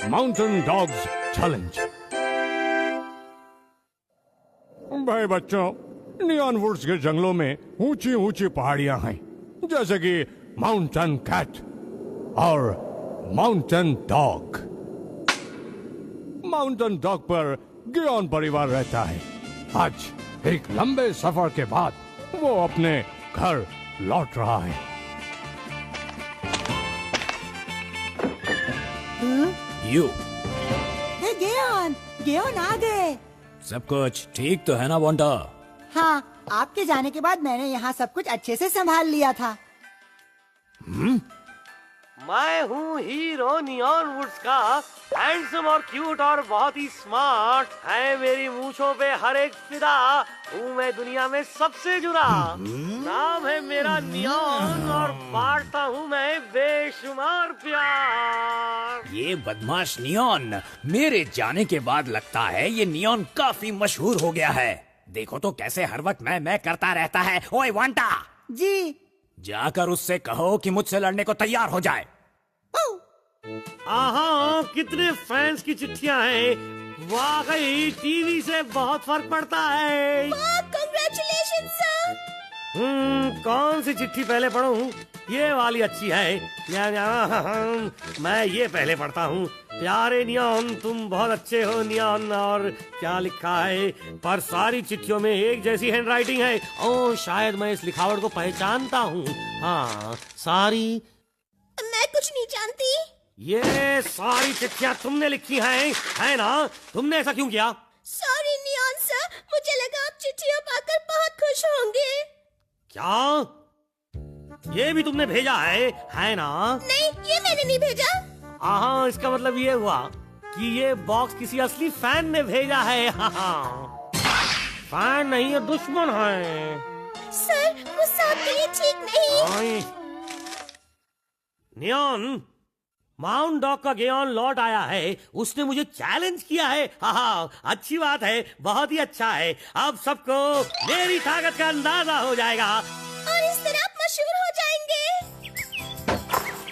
Mountain dogs challenge. भाई बच्चों, neon woods के जंगलों में ऊंची ऊंची पहाड़ियां हैं, जैसे कि माउंटेन कैट और माउंटेन डॉग। माउंटेन डॉग पर गियोन परिवार रहता है। आज एक लंबे सफर के बाद वो अपने घर लौट रहा है। यू गियोन आ गए। सब कुछ ठीक तो है ना वांडा? हाँ, आपके जाने के बाद मैंने यहाँ सब कुछ अच्छे से संभाल लिया था। मैं हूँ हीरो नियॉन वुड्स का, हैंडसम और क्यूट और बहुत ही स्मार्ट है। मेरी मूंछों पे हर एक फिदा, हूँ मैं दुनिया में सबसे जुड़ा। नाम है मेरा नियॉन और बांटता हूँ मैं बेशुमार प्यार। ये बदमाश नियॉन, मेरे जाने के बाद लगता है ये नियॉन काफी मशहूर हो गया है। देखो तो कैसे हर वक्त मैं करता रहता है। ओए वांटा जी। जाकर उससे कहो कि मुझसे लड़ने को तैयार हो जाए। आहा, कितने फैंस की चिट्ठियां हैं। वाकई टीवी से बहुत फर्क पड़ता है। Congratulation sir. कौन सी चिट्ठी पहले पढ़ूं? ये वाली अच्छी है। मैं ये पहले पढ़ता हूँ। प्यारे नियॉन, तुम बहुत अच्छे हो नियॉन। और क्या लिखा है? पर सारी चिट्ठियों में एक जैसी हैंडराइटिंग है। ओह, शायद मैं इस लिखावट को पहचानता हूँ। हाँ, सारी। मैं कुछ नहीं जानती। ये सारी चिट्ठियाँ तुमने लिखी हैं, है ना? तुमने ऐसा क्यों किया? सॉरी नियॉन सर, मुझे लगा आप चिट्ठियाँ पाकर बहुत खुश होंगे। क्या? ये भी तुमने भेजा है ना? नहीं, ये मैंने नहीं भेजा। हाँ, इसका मतलब ये हुआ कि ये बॉक्स किसी असली फैन ने भेजा है। फैन नहीं है, दुश्मन है। सर, गुस्सा आपके लिए ठीक नहीं। नियॉन, माउंट डॉग का गियोन लौट आया है। उसने मुझे चैलेंज किया है। हाँ, अच्छी बात है, बहुत ही अच्छा है। अब सबको मेरी ताकत का अंदाजा हो जाएगा और इस तरह आप मशहूर हो जाएंगे।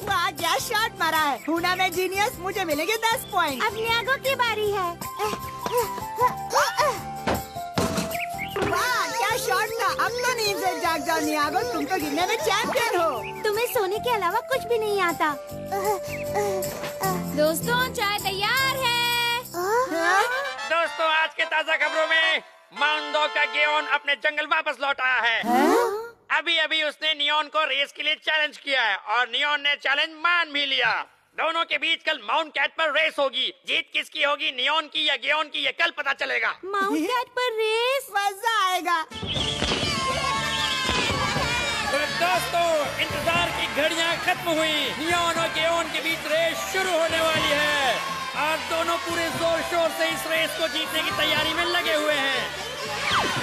वाह, क्या शॉट मारा है। हूना में जीनियस, मुझे मिलेंगे 10 पॉइंट। अब नियागो की बारी है। वाह, क्या शॉट था। अब तो नींद से जाग जाओ नियागो, तुम तो गिनने में चैंपियन हो। तुम्हें सोने के अलावा कुछ भी नहीं आता। दोस्तों, चाय तैयार है। दोस्तों, आज के ताजा खबरों में माउंट डॉग का गियोन अपने जंगल वापस लौट आया है। अभी अभी उसने नियॉन को रेस के लिए चैलेंज किया है और नियॉन ने चैलेंज मान भी लिया। दोनों के बीच कल माउंट कैट पर रेस होगी। जीत किसकी होगी, नियॉन की या गियोन की, ये कल पता चलेगा। माउंट कैट पर रेस, मजा आएगा। तो दोस्तों, इंतजार की घड़ियां खत्म हुई। नियॉन और गियोन के बीच रेस शुरू होने वाली है और दोनों पूरे जोर शोर से इस रेस को जीतने की तैयारी में लगे हुए हैं।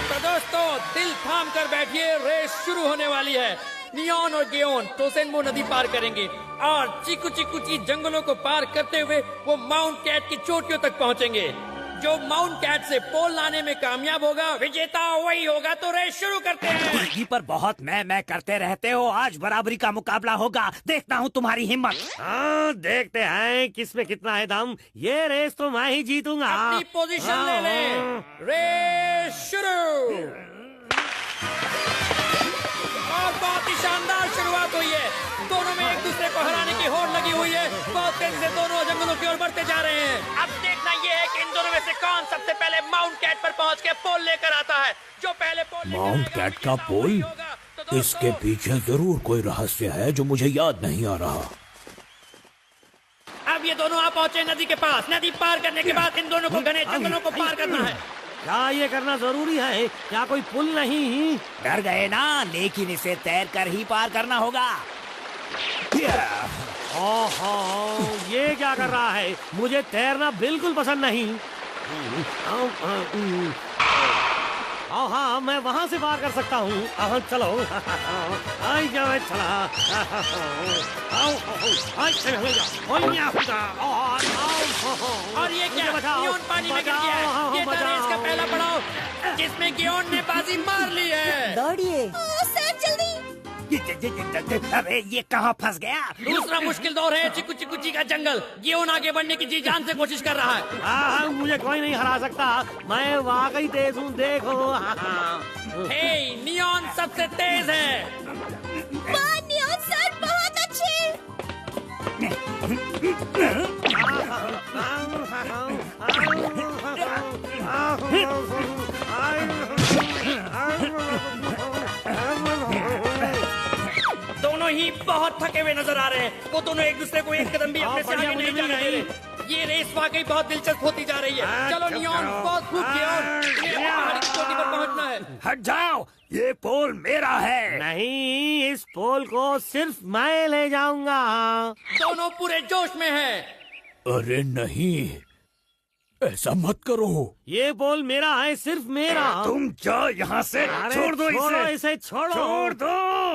तो दोस्तों, दिल थाम कर बैठिए, रेस शुरू होने वाली है। नियॉन और गियोन टोसेनबो नदी पार करेंगे और चीकू चीकू ची जंगलों को पार करते हुए वो माउंट कैट की चोटियों तक पहुंचेंगे। जो माउंट कैट से पोल लाने में कामयाब होगा, विजेता वही होगा। तो रेस शुरू करते हैं। टीवी पर बहुत मैं करते रहते हो। आज बराबरी का मुकाबला होगा, देखता हूँ तुम्हारी हिम्मत। हाँ, देखते हैं किसमें कितना है दम। ये रेस तो मैं ही जीतूंगा। अपनी पोजीशन ले लें। रेस शुरू। और बहुत ही शानदार शुरुआत हुई है। दोनों में एक दूसरे को हराने की होड़ लगी हुई है। बहुत तेजी से दोनों जंगलों की ओर बढ़ते जा रहे हैं। अब देखना ये है कि इन दोनों में से कौन सबसे पहले माउंट कैट पर पहुंच के पोल लेकर आता है। जो पहले पोल माउंट कैट का पोल? इसके पीछे जरूर कोई रहस्य है जो मुझे याद नहीं आ रहा। अब ये दोनों आ पहुंचे नदी के पास। नदी पार करने के बाद इन दोनों को घने जंगलों को पार करना है। क्या ये करना जरूरी है? क्या कोई पुल नहीं? डर गए ना, लेकिन इसे तैर कर ही पार करना होगा। ओहो, ये क्या कर रहा है? मुझे तैरना बिल्कुल पसंद नहीं। हाँ, मैं वहाँ से पार कर सकता हूँ। चलो। आई जा, मैं चला। और ये क्या? गियोन पानी में गिर गया है। ये था रेस का पहला पड़ाव जिसमें गियोन ने बाजी मार ली है। दौड़िए। सर जल्दी। अबे ये कहाँ फंस गया? दूसरा मुश्किल दौर है चिकू चिकू ची का जंगल। गेहूं आगे बढ़ने की जी जान से कोशिश कर रहा है। हाँ, मुझे कोई नहीं हरा सकता, मैं वाकई तेज हूँ, देखो। हे, नियॉन सबसे तेज है। वाह नियॉन सर, बहुत अच्छे। दोनों ही बहुत थके हुए नजर आ रहे हैं। वो दोनों एक दूसरे को एक कदम भी अपने से आगे नहीं जाने दे रहे। ये रेस वाकई बहुत दिलचस्प होती जा रही है। चलो नियॉन, बहुत खूब किया। पहाड़ी की चोटी पर पहुंचना है। हट जाओ, ये पोल मेरा है। नहीं, इस पोल को सिर्फ मैं ले जाऊंगा। दोनों पूरे जोश में हैं। अरे नहीं, ऐसा मत करो। ये पोल मेरा है, सिर्फ मेरा। तुम जाओ यहाँ से। अरे छोड़ दो छोड़ो इसे। इसे, छोड़ो। छोड़ दो।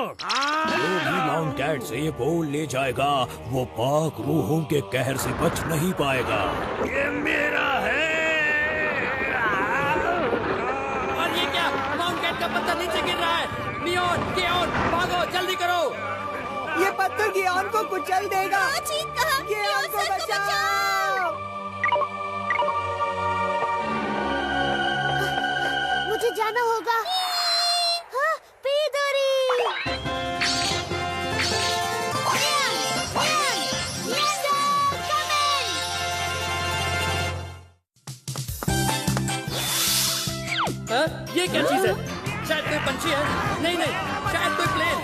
जो भी माउंट कैट से ये पोल ले जाएगा, वो पाक रूहों के कहर से बच नहीं पाएगा। ये मेरा है। और ये क्या, माउंट कैट का पत्थर नीचे गिर रहा है। नियॉन, गेहूं, भागो, जल्दी करो। ये पत्थर गियोन को कुचल देगा। ठीक कहा, गियोन को बचाओ। मुझे जाना होगा। हाँ, पीदरी। हाँ? ये क्या चीज है? शायद कोई पंछी है। नहीं नहीं, शायद कोई प्लेन।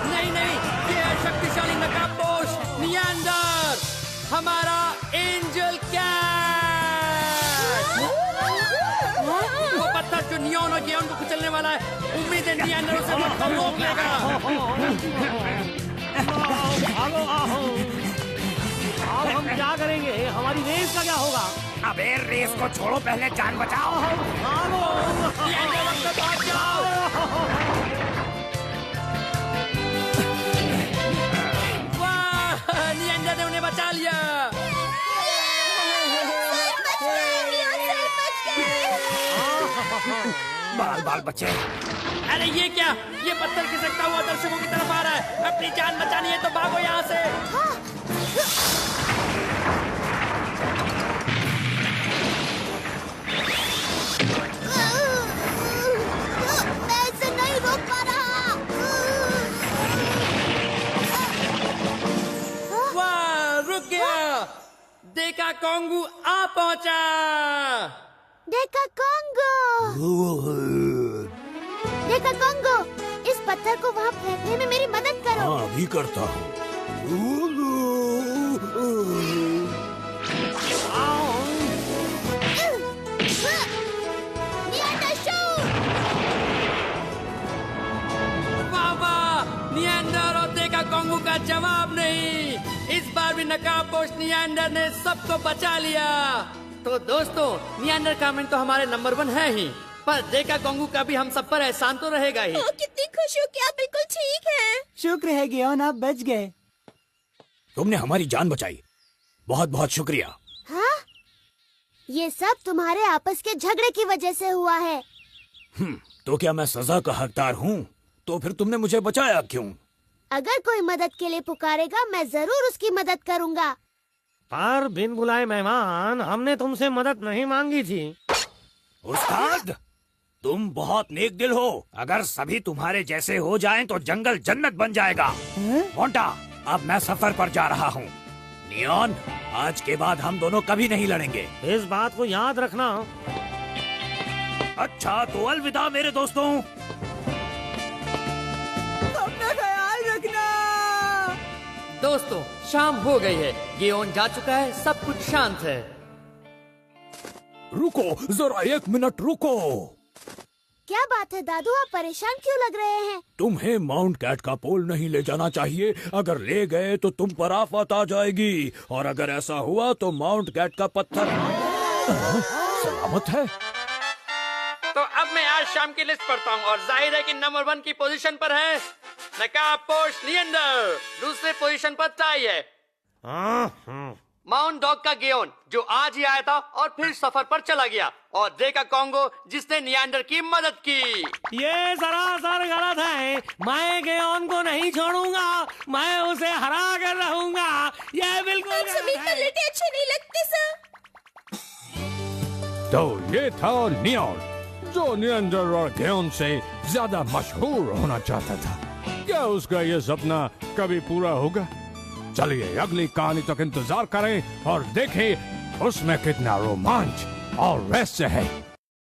नहीं नहीं, ये है शक्तिशाली नकाबपोश नियांडर, हमारा एंजल कैट। वो पत्थर जो नियॉन और गेहूं को कुचलने वाला है, उम्मीद है नियांडर उसे रोक लेगा। भागो, आओ। अब हम क्या करेंगे? हमारी रेस का क्या होगा? अबे रेस को छोड़ो, पहले जान बचाओ। भागो। नियांडर, अब तक भाग जाओ। वाह, नियांडर ने उन्हें बचा लिया। बाल बाल बचे। अरे ये क्या, ये पत्थर खिसकता हुआ दर्शकों की तरफ आ रहा है। अपनी जान बचानी है तो भागो यहाँ से। मैं इसे नहीं रोक पा रहा। वाह, रुक गया। देखा कोंगू आ पहुंचा। देखा कोंगो, देखा कोंगो, इस पत्थर को वहाँ फेंकने में मेरी मदद करो। हाँ, अभी करता हूँ। वाह वाह, नियांडर और देखा कोंगू का जवाब नहीं। इस बार भी नकाबपोश नियांडर ने सबको बचा लिया। तो दोस्तों, नियांडर कमेंट तो हमारे नंबर 1 है ही, पर देखा कोंगू का भी हम सब पर एहसान तो रहेगा ही। कितनी खुशी हूँ कि आप बिल्कुल ठीक हैं। शुक्र है गियोन, आप बच गए। तुमने हमारी जान बचाई, बहुत बहुत शुक्रिया। हाँ? ये सब तुम्हारे आपस के झगड़े की वजह से हुआ है। तो क्या मैं सजा का हकदार हूँ? तो फिर तुमने मुझे बचाया क्यों? अगर कोई मदद के लिए पुकारेगा, मैं जरूर उसकी मदद करूँगा। पर बिन बुलाए मेहमान, हमने तुमसे मदद नहीं मांगी थी। उस्ताद, तुम बहुत नेक दिल हो। अगर सभी तुम्हारे जैसे हो जाएं तो जंगल जन्नत बन जाएगा। मोंटा, अब मैं सफर पर जा रहा हूँ। नियॉन, आज के बाद हम दोनों कभी नहीं लड़ेंगे। इस बात को याद रखना। अच्छा, तो अलविदा मेरे दोस्तों। अपना ख्याल रखना। दोस्तों, शाम हो गई है, गेहूं जा चुका है, सब कुछ शांत है। रुको, जरा 1 मिनट रुको। क्या बात है दादू, आप परेशान क्यों लग रहे हैं? तुम्हें माउंट कैट का पोल नहीं ले जाना चाहिए। अगर ले गए तो तुम पर आफत आ जाएगी, और अगर ऐसा हुआ तो माउंट कैट का पत्थर सलामत है। तो अब मैं आज शाम की लिस्ट पढ़ता हूँ, और जाहिर है कि नंबर 1 की पोजीशन पर है नकाबपोश नियांडर, दूसरे पोजीशन पर टाई है। माउंट डॉग का गेओन जो आज ही आया था और फिर सफर पर चला गया, और ड्रे का कॉन्गो जिसने नियांडर की मदद की। ये सरासर गलत है। मैं गेओन को नहीं छोड़ूंगा, मैं उसे हरा कर रहूंगा। ये बिल्कुल गलत है। अच्छे नहीं लगते सर। तो ये था नियॉन, जो नियंडर और गेओन से ज्यादा मशहूर होना चाहता था। क्या उसका ये सपना कभी पूरा होगा? चलिए अगली कहानी तक इंतजार करें और देखें उसमें कितना रोमांच और रहस्य है।